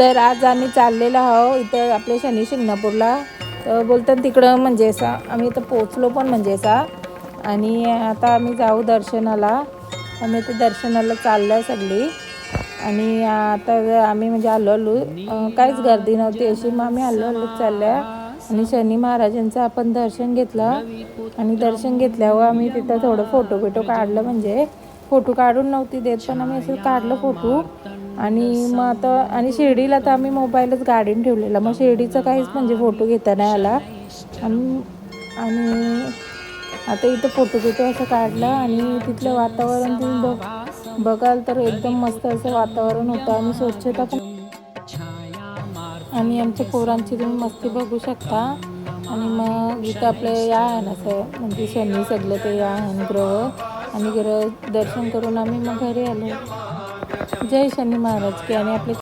तर आज आम्ही चाललेलो आहो इथं आपल्या शनी शिंगणापूरला. तर बोलतात तिकडं म्हणजे असा आम्ही इथं पोचलो पण म्हणजे असा, आणि आता आम्ही जाऊ दर्शनाला. आम्ही तर दर्शनाला चाललो आहे सगळी. आणि आता आम्ही म्हणजे आलो काहीच गर्दी नव्हती अशी, मग आम्ही आलो चालल्या. आणि शनी महाराजांचं आपण दर्शन घेतलं. आणि दर्शन घेतल्यावर आम्ही तिथं थोडं फोटो काढलं, म्हणजे फोटो काढून नव्हती देत पण आम्ही असं काढलं फोटो. आणि मग आता आणि शिर्डीला तर आम्ही मोबाईलच गाडीने ठेवलेला, मग शिर्डीचा काहीच म्हणजे फोटो घेता नाही आला. आणि आता इथं फोटो असं काढलं. आणि तिथलं वातावरण तुम्ही बघाल तर एकदम मस्त असं वातावरण होतं आणि स्वच्छता पण. आणि आमच्या पोरांची तुम्ही मस्ती बघू शकता. आणि मग इथं आपलं या आहे ना असं म्हणजे शनी सगळं ते या आहे ग्रह, आणि ग्रह दर्शन करून आम्ही मग घरी आलो. जय शनी महाराज की. आणि आपले